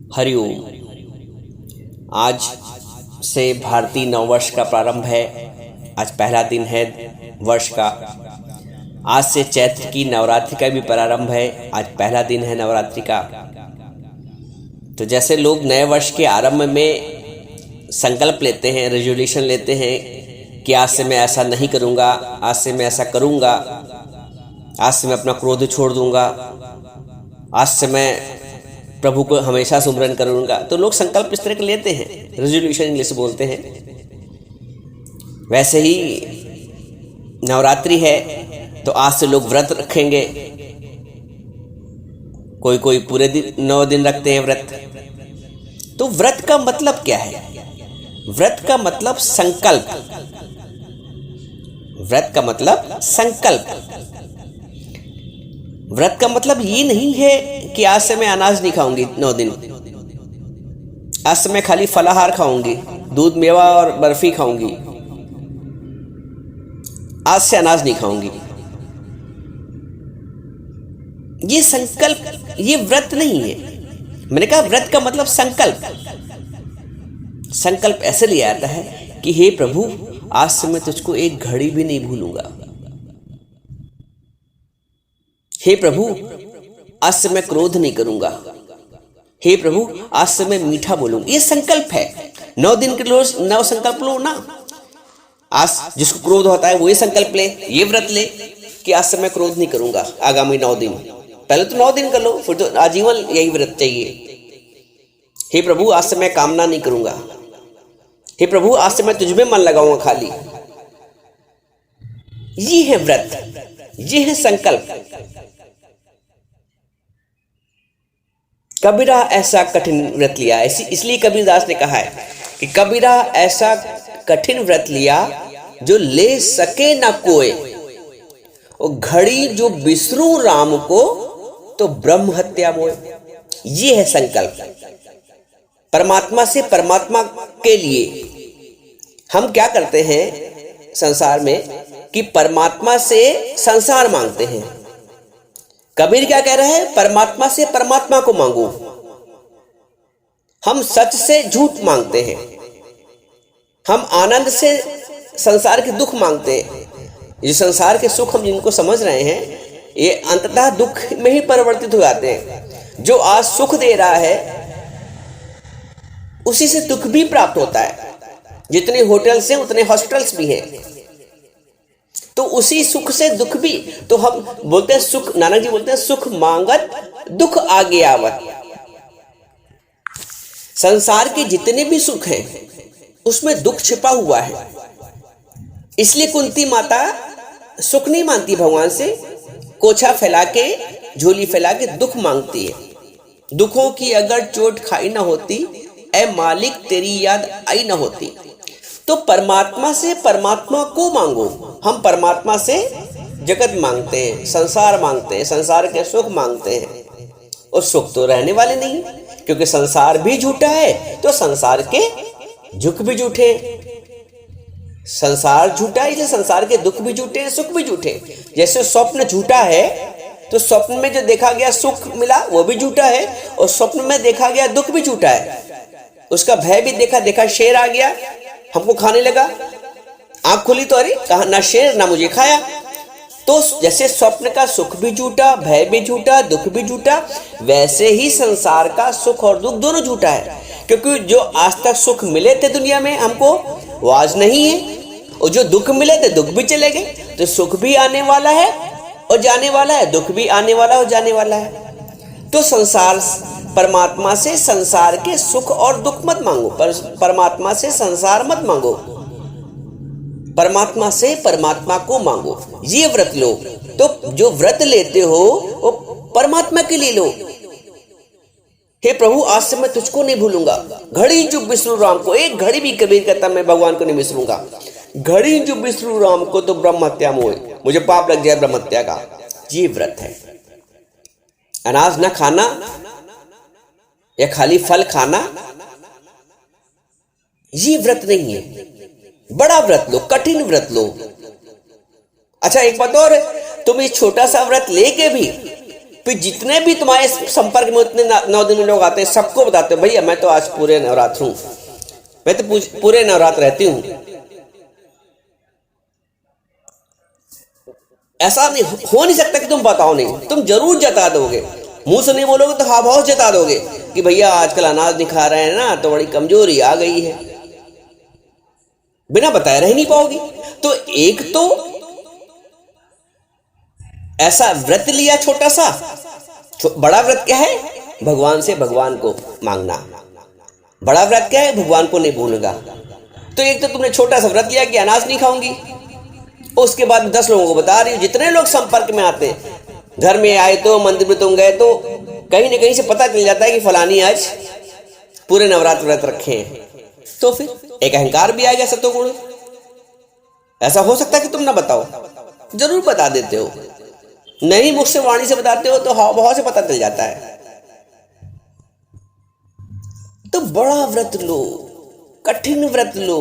हरिओम। आज से भारतीय नववर्ष का प्रारंभ है। आज पहला दिन है वर्ष का। आज से चैत्र की नवरात्रि का भी प्रारंभ है। आज पहला दिन है नवरात्रि का। तो जैसे लोग नए वर्ष के आरंभ में संकल्प लेते हैं, रेजोल्यूशन लेते हैं कि आज से मैं ऐसा नहीं करूँगा, आज से मैं ऐसा करूँगा, आज से मैं अपना क्रोध छोड़ दूँगा, आज से मैं प्रभु को हमेशा सुमरन करूँगा। तो लोग संकल्प इस तरह के लेते हैं, रेजोल्यूशन इंग्लिश बोलते हैं। वैसे ही नवरात्रि है तो आज से लोग व्रत रखेंगे। कोई पूरे दिन 9 दिन रखते हैं व्रत। तो व्रत का मतलब क्या है? व्रत का मतलब संकल्प। व्रत का मतलब संकल्प। व्रत का मतलब ये नहीं है कि आज से मैं अनाज नहीं खाऊंगी 9 दिन, आज से मैं खाली फलाहार खाऊंगी, दूध मेवा और बर्फी खाऊंगी, आज से अनाज नहीं खाऊंगी। ये संकल्प, ये व्रत नहीं है। मैंने कहा व्रत का मतलब संकल्प। संकल्प ऐसे लिया जाता है कि हे प्रभु, आज से मैं तुझको एक घड़ी भी नहीं भूलूंगा। हे प्रभु, आज से मैं क्रोध नहीं करूंगा। हे प्रभु, आज से मैं मीठा बोलूंगा। ये संकल्प है। 9 दिन के लोग 9 संकल्प लो ना। आज जिसको क्रोध होता है वो ये संकल्प ले, ये व्रत ले कि आज से मैं क्रोध नहीं करूंगा आगामी 9 दिन। पहले तो 9 दिन कर लो, फिर तो आजीवन यही व्रत चाहिए। हे प्रभु, आज से मैं कामना नहीं करूंगा। हे प्रभु, आज से मैं तुझमें मन लगाऊंगा खाली। ये है व्रत, ये है संकल्प। कबीरा ऐसा कठिन व्रत लिया, इसलिए कबीरदास ने कहा है कि कबीरा ऐसा कठिन व्रत लिया जो ले सके न कोई। वो घड़ी जो बिसरू राम को तो ब्रह्म हत्या मोए। ये है संकल्प। परमात्मा से परमात्मा के लिए हम क्या करते हैं संसार में कि परमात्मा से संसार मांगते हैं। कबीर क्या कह रहा है? परमात्मा से परमात्मा को मांगो। हम सच से झूठ मांगते हैं। हम आनंद से संसार के दुख मांगते हैं। ये संसार के सुख हम जिनको समझ रहे हैं, ये अंततः दुख में ही परिवर्तित हो जाते हैं। जो आज सुख दे रहा है उसी से दुख भी प्राप्त होता है। जितने होटल्स हैं उतने हॉस्पिटल्स भी हैं। तो उसी सुख से दुख भी। तो हम बोलते हैं सुख, नानक जी बोलते हैं सुख मांगत दुख आगे आवत। संसार के जितने भी सुख हैं उसमें दुख छिपा हुआ है। इसलिए कुंती माता सुख नहीं मांगती भगवान से, कोछा फैला के, झोली फैला के दुख मांगती है। दुखों की अगर चोट खाई ना होती, ऐ मालिक तेरी याद आई ना होती। तो परमात्मा से परमात्मा को मांगो। हम परमात्मा से जगत मांगते हैं, संसार मांगते हैं, संसार के सुख मांगते हैं। और सुख तो रहने वाले नहीं, क्योंकि संसार भी झूठा है तो संसार के दुख भी झूठे। संसार झूठा है इसलिए संसार के दुख भी झूठे हैं, सुख भी झूठे। जैसे स्वप्न झूठा है तो स्वप्न में जो देखा गया सुख मिला वो भी झूठा है, और स्वप्न में देखा गया दुख भी झूठा है। उसका भय भी देखा शेर आ गया, हमको खाने लगा, आंख खुली तो अरे कहा ना शेर ना मुझे खाया। तो जैसे स्वप्न का सुख भी झूठा, भय भी झूठा, दुख भी झूठा, वैसे ही संसार का सुख और दुख दोनों झूठा है। क्योंकि जो आज तक सुख मिले थे दुनिया में हमको, वो आज नहीं है, और जो दुख मिले थे दुख भी चले गए। तो सुख भी आने वाला है और जाने वाला है, दुख भी आने वाला और जाने वाला है। तो संसार, परमात्मा से संसार के सुख और दुख मत मांगो, परमात्मा से संसार मत मांगो, परमात्मा से परमात्मा को मांगो। ये व्रत लो। तो जो व्रत लेते हो वो परमात्मा के लिए लो। हे प्रभु, आज से मैं तुझको नहीं भूलूंगा। घड़ी जो बिसरू राम को, एक घड़ी भी कबीर कहता मैं भगवान को नहीं बिसरूंगा। घड़ी जो बिसरू राम को तो ब्रह्म हत्या मोए। मुझे पाप लग जाए ब्रह्म हत्या का। ये व्रत है। अनाज ना खाना या खाली फल खाना, ये व्रत नहीं है। बड़ा व्रत लो, कठिन व्रत लो। अच्छा एक बात और, तुम इस छोटा सा व्रत लेके भी फिर जितने भी तुम्हारे संपर्क में उतने 9 दिन में लोग आते हैं, सबको बताते हो भैया मैं तो आज पूरे नवरात्र हूं, मैं तो पूरे नवरात्र रहती हूं। ऐसा नहीं हो नहीं सकता कि तुम बताओ नहीं, तुम जरूर जता दोगे। मुंह से नहीं बोलोगे तो हाव भाव जता दोगे कि भैया आजकल अनाज नहीं खा रहे हैं ना, तो बड़ी कमजोरी आ गई है। बिना बताए रह नहीं पाओगी। तो एक तो ऐसा व्रत लिया छोटा सा, बड़ा व्रत क्या है? भगवान से भगवान को मांगना। बड़ा व्रत क्या है? भगवान को नहीं भूलूंगा। तो एक तो तुमने छोटा सा व्रत लिया कि अनाज नहीं खाऊंगी, उसके बाद 10 लोगों को बता रही हूं, जितने लोग संपर्क में आते, घर में आए तो मंदिर में तुम गए तो कहीं ना कहीं से पता चल जाता है कि फलानी आज पूरे नवरात्र व्रत रखे हैं। तो फिर एक अहंकार भी आएगा सत्वगुण। ऐसा हो सकता है कि तुम ना बताओ, जरूर बता देते हो। नहीं मुझसे वाणी से बताते हो तो हाव भाव से पता चल जाता है। तो बड़ा व्रत लो, कठिन व्रत लो।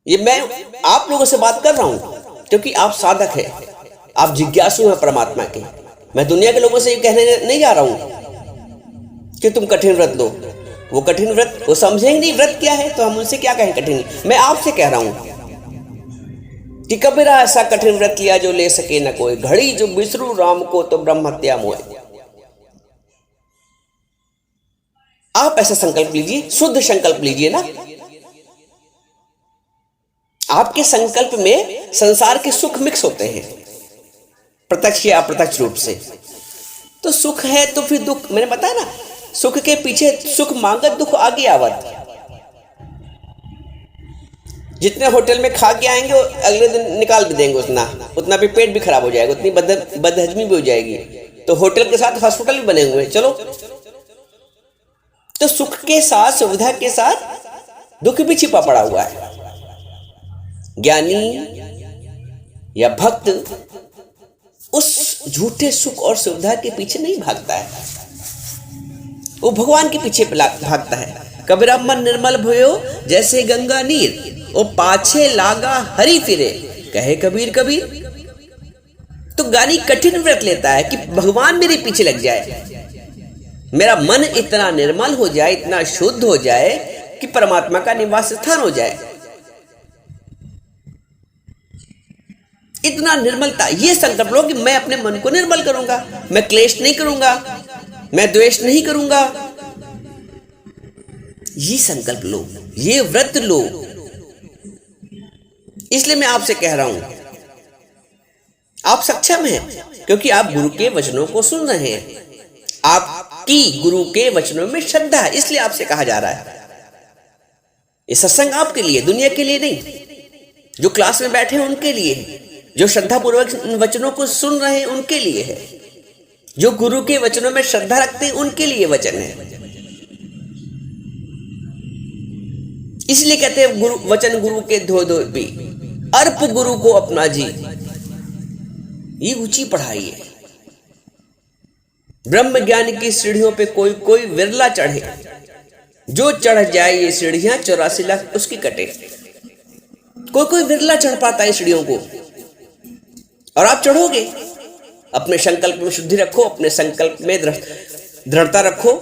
ये मैं आप लोगों से बात कर रहा हूं क्योंकि आप साधक हैं, आप जिज्ञासु हैं परमात्मा के। मैं दुनिया के लोगों से ये कहने नहीं जा रहा हूं कि तुम कठिन व्रत लो। वो कठिन व्रत वो समझेंगे नहीं व्रत क्या है, तो हम उनसे क्या कहें कठिन। मैं आपसे कह रहा हूं कि कबीरा ऐसा कठिन व्रत लिया जो ले सके न कोई, घड़ी जो बिसरू राम को तो ब्रह्म हत्या मोए। आप ऐसा संकल्प लीजिए, शुद्ध संकल्प लीजिए ना। आपके संकल्प में संसार के सुख मिक्स होते हैं, प्रत्यक्ष या अप्रत्यक्ष रूप से। तो सुख है तो फिर दुख, मैंने बताया ना, सुख के पीछे सुख मांगत दुख आगे आवत। जितने होटल में खा के आएंगे अगले दिन निकाल भी देंगे उतना भी पेट भी खराब हो जाएगा, उतनी बदहजमी भी हो जाएगी। तो होटल के साथ हॉस्पिटल भी बने हुए हैं। चलो, तो सुख के साथ सुविधा के साथ दुख भी छिपा पड़ा हुआ है। ज्ञानी या भक्त उस झूठे सुख और सुविधा के पीछे नहीं भागता है, वो भगवान के पीछे भागता है। कबीरा मन निर्मल भयो जैसे गंगा नीर, वो पाछे लागा हरि फिरे, कहे कबीर कबीर। तो ज्ञानी कठिन व्रत लेता है कि भगवान मेरे पीछे लग जाए, मेरा मन इतना निर्मल हो जाए, इतना शुद्ध हो जाए कि परमात्मा का निवास स्थान हो जाए। इतना निर्मलता, ये संकल्प लो कि मैं अपने मन को निर्मल करूंगा, मैं क्लेश नहीं करूंगा, मैं द्वेष नहीं करूंगा। ये संकल्प लो, ये व्रत लो। इसलिए मैं आपसे कह रहा हूं, आप सक्षम हैं क्योंकि आप गुरु के वचनों को सुन रहे हैं, आपकी गुरु के वचनों में श्रद्धा है, इसलिए आपसे कहा जा रहा है। ये सत्संग आपके लिए, दुनिया के लिए नहीं। जो क्लास में बैठे हैं उनके लिए है, जो श्रद्धा पूर्वक वचनों को सुन रहे हैं उनके लिए है, जो गुरु के वचनों में श्रद्धा रखते हैं उनके लिए वचन है। इसलिए कहते हैं गुरु वचन गुरु के धो धो भी, अर्प गुरु को अपना जी। ये ऊंची पढ़ाई है। ब्रह्म ज्ञान की सीढ़ियों पे कोई कोई विरला चढ़े, जो चढ़ जाए ये सीढ़ियां 84 लाख उसकी कटे। कोई कोई विरला चढ़ पाता है सीढ़ियों को, और आप चढ़ोगे। अपने संकल्प में शुद्धि रखो, अपने संकल्प में दृढ़ता रखो।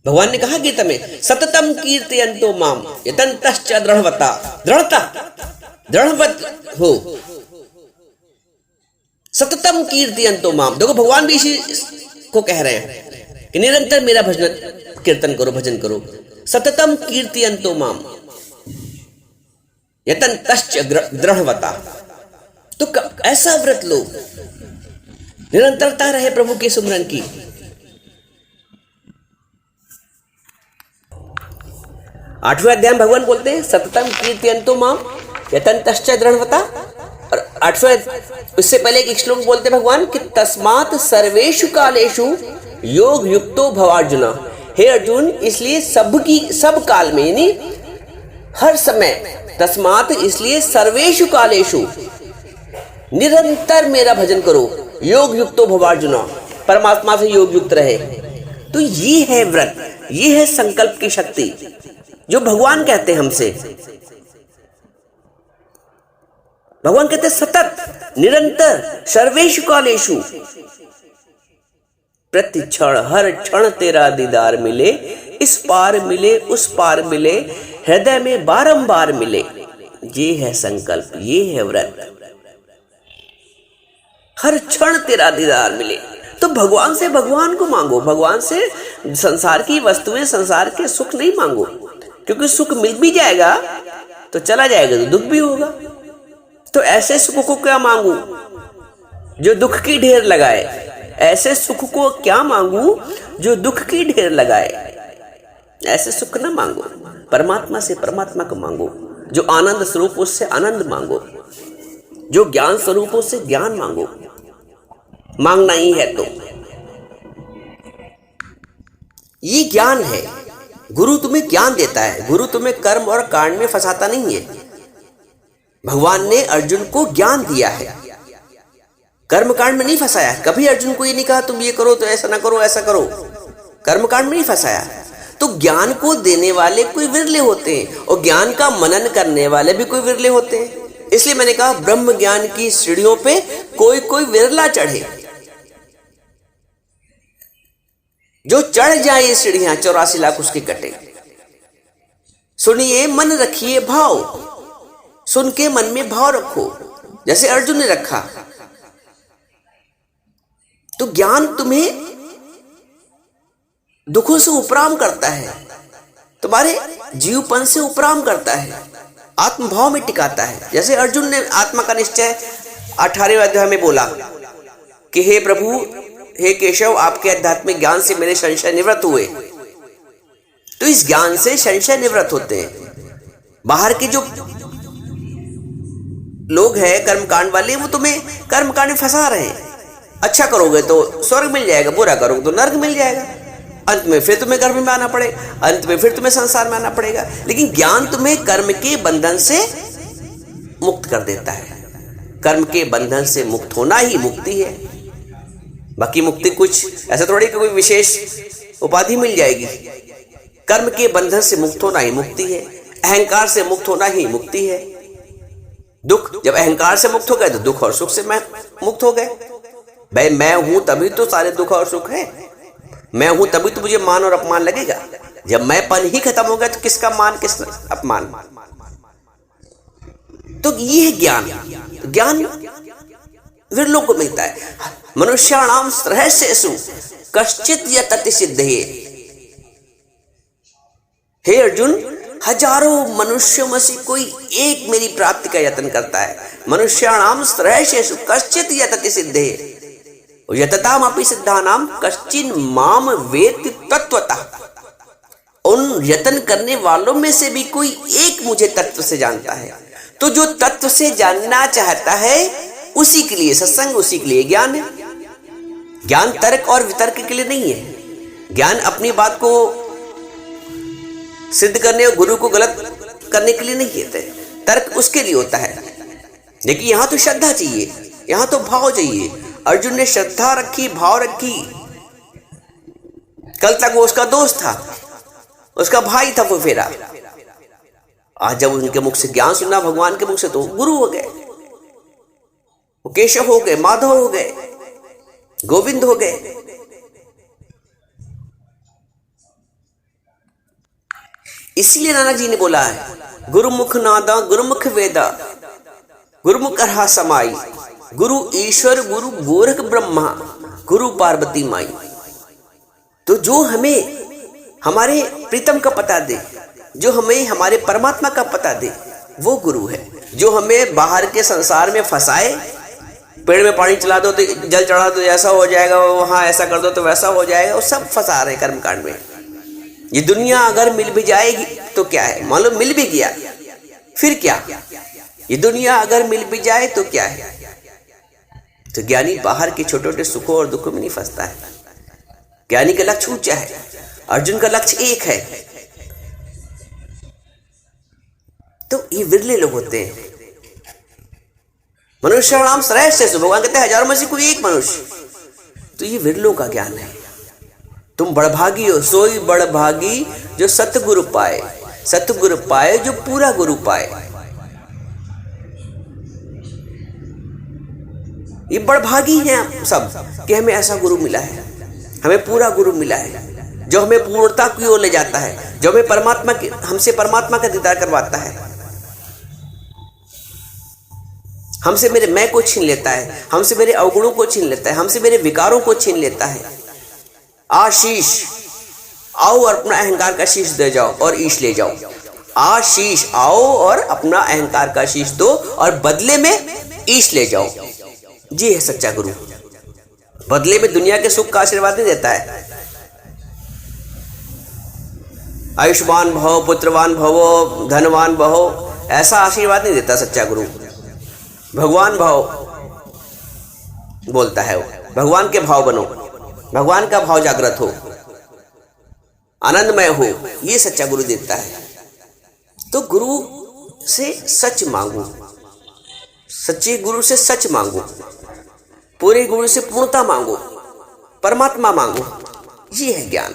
भगवान ने कहा गीता में, सततम कीर्तयन्तो माम यतन्तश्च दृढ़वता। दृढ़वत हो, सततम कीर्तयन्तो माम। देखो भगवान भी इसी को कह रहे हैं कि निरंतर मेरा भजन कीर्तन करो, भजन करो। सततम कीर्तयन्तो माम यतन्तश्च दृढ़वता। तो ऐसा व्रत लो, निरंतरता रहे प्रभु के सुमरन की। आठवें अध्याय में भगवान बोलते हैं सततम कीर्तयन्तो माम यतन्तश्च दृढ़वता। और 8वें, इससे पहले एक श्लोक बोलते भगवान कि तस्मात् सर्वेषु कालेषु योग युक्तो भवार्जुन। हे अर्जुन, इसलिए सब काल में, यानी हर समय, तस्मात् इसलिए सर्वेषु कालेषु निरंतर मेरा भजन करो, योग युक्तो भवार्जुन, परमात्मा से योग युक्त रहे। तो ये है व्रत, ये है संकल्प की शक्ति जो भगवान कहते हैं हमसे। भगवान कहते हैं सतत निरंतर सर्वेषु कालेषु प्रति क्षण हर क्षण तेरा दीदार मिले, इस पार मिले उस पार मिले, हृदय में बारंबार मिले, ये है संकल्प, ये है व्रत। हर क्षण तेरा दीदार मिले। तो भगवान से भगवान को मांगो, भगवान से संसार की वस्तुएं, संसार के सुख नहीं मांगो, क्योंकि सुख मिल भी जाएगा तो चला जाएगा, तो दुख भी होगा। तो ऐसे सुख को क्या मांगू जो दुख की ढेर लगाए, ऐसे सुख को क्या मांगू जो दुख की ढेर लगाए। ऐसे सुख ना मांगो, परमात्मा से परमात्मा को मांगो, जो आनंद स्वरूप उससे आनंद मांगो, जो ज्ञान स्वरूप उससे ज्ञान मांगो। मांगना ही है तो ये ज्ञान है। गुरु तुम्हें ज्ञान देता है, गुरु तुम्हें कर्म और कांड में फंसाता नहीं है। भगवान ने अर्जुन को ज्ञान दिया है, कर्म कांड में नहीं फंसाया। कभी अर्जुन को ये नहीं कहा तुम ये करो तो ऐसा ना करो, ऐसा करो, कर्म कांड में नहीं फंसाया। तो ज्ञान को देने वाले कोई विरले होते हैं और ज्ञान का मनन करने वाले भी कोई विरले होते हैं। इसलिए मैंने कहा ब्रह्म ज्ञान की सीढ़ियों पे कोई कोई विरला चढ़े। जो चढ़ जाए ये सीढ़ियां 84 लाख उसके कटे। सुनिए, मन रखिए भाव, सुन के मन में भाव रखो, जैसे अर्जुन ने रखा। तो ज्ञान तुम्हें दुखों से उपराम करता है, तुम्हारे जीवपन से उपराम करता है, आत्मभाव में टिकाता है। जैसे अर्जुन ने आत्मा का निश्चय 18वें अध्याय में बोला कि हे प्रभु, हे केशव, आपके आध्यात्मिक ज्ञान से मेरे संशय निवृत्त हुए। तो इस ज्ञान से संशय निवृत्त होते हैं। बाहर के जो लोग हैं कर्मकांड वाले, वो तुम्हें कर्मकांड में फंसा रहे हैं। अच्छा करोगे तो स्वर्ग मिल जाएगा, बुरा करोगे तो नरक मिल जाएगा, अंत में फिर तुम्हें कर्म में आना पड़ेगा, अंत में फिर तुम्हें संसार में आना पड़ेगा। लेकिन ज्ञान तुम्हें कर्म के बंधन से मुक्त कर देता है। कर्म के बंधन से मुक्त होना ही मुक्ति है। बाकी मुक्ति कुछ ऐसा थोड़ी कि कोई विशेष उपाधि मिल जाएगी। कर्म के बंधन से मुक्त होना ही मुक्ति है, अहंकार से मुक्त होना ही मुक्ति है। दुख, जब अहंकार से मुक्त हो गए तो दुख और सुख से मुक्त हो गए। भाई मैं हूं तभी तो सारे दुख और सुख है, मैं हूं तभी तो मुझे मान और अपमान लगेगा। जब मैं पन ही खत्म हो गया तो किसका मान किसका अपमान। तो ये है ज्ञान। ज्ञान विरलों को मिलता है। मनुष्याणाम रहस्येषु कश्चित् यतति सिद्धये। हे अर्जुन, हजारों मनुष्यों में से कोई एक मेरी प्राप्ति का यत्न करता है। मनुष्याणाम रहस्येषु कश्चित् यतति सिद्धये यततामपि सिद्धानाम कश्चिन् माम वेत्ति तत्वतः। उन यत्न करने वालों में से भी कोई एक मुझे तत्व से जानता है। तो जो तत्व से जानना चाहता है उसी के लिए सत्संग, उसी के लिए ज्ञान है। ज्ञान तर्क और वितर्क के लिए नहीं है। ज्ञान अपनी बात को सिद्ध करने और गुरु को गलत करने के लिए नहीं कहते। तर्क उसके लिए होता है। लेकिन यहां तो श्रद्धा चाहिए, यहां तो भाव चाहिए। अर्जुन ने श्रद्धा रखी, भाव रखी। कल तक वो उसका दोस्त था, उसका भाई था वो फेरा। आज जब उनके मुख से ज्ञान सुना भगवान के मुख से, तो गुरु हो गए, वो केशव हो गए, माधव हो गए, गोविंद हो गए। इसलिए नानक जी ने बोला है, गुरुमुख नादा गुरुमुख वेदा गुरुमुख रहा समाई, गुरु ईश्वर गुरु गोरख ब्रह्मा गुरु पार्वती माई। तो जो हमें हमारे प्रीतम का पता दे, जो हमें हमारे परमात्मा का पता दे, वो गुरु है। जो हमें बाहर के संसार में फंसाए, पेड़ में पानी चला दो तो जल चढ़ा दो ऐसा हो जाएगा, वहां ऐसा कर दो तो वैसा हो जाएगा, वो सब फंसा रहे कर्मकांड में। ये दुनिया अगर मिल भी जाएगी तो क्या है, मान लो मिल भी गया फिर क्या। ये दुनिया अगर मिल भी जाए तो क्या है। तो ज्ञानी बाहर के छोटे छोटे सुखों और दुखों में नहीं फंसता है। ज्ञानी का लक्ष्य ऊंचा है। अर्जुन का लक्ष्य एक है। तो ये विरले लोग होते हैं। मनुष्य नाम श्रेष्ठ, भगवान कहते हैं हजारों में से कोई एक मनुष्य। तो ये विरलों का ज्ञान है। तुम बड़भागी हो, सोई बड़भागी जो सतगुरु पाए, सतगुरु पाए जो पूरा गुरु पाए। ये बड़भागी हैं हम सब कि हमें ऐसा गुरु मिला है, हमें पूरा गुरु मिला है जो हमें पूर्णता की ओर ले जाता है, जो हमें हमसे परमात्मा का दीदार करवाता है, हमसे मेरे मैं को छीन लेता है, हमसे मेरे अवगुणों को छीन लेता है, हमसे मेरे विकारों को छीन लेता है। आशीष आओ और अपना अहंकार का शीश दे जाओ और ईश ले जाओ। आशीष आओ और अपना अहंकार का शीश दो और बदले में ईश ले जाओ। जी है सच्चा गुरु। बदले में दुनिया के सुख का आशीर्वाद नहीं देता है। आयुष्मान भव, पुत्रवान भवो, धनवान भवो, ऐसा आशीर्वाद नहीं देता सच्चा गुरु। भगवान भाव बोलता है वो, भगवान के भाव बनो, भगवान का भाव जागृत हो, आनंदमय हो, ये सच्चा गुरु देता है। तो गुरु से सच मांगो, सच्चे गुरु से सच मांगो, पूरे गुरु से पूर्णता मांगो, परमात्मा मांगो। ये है ज्ञान।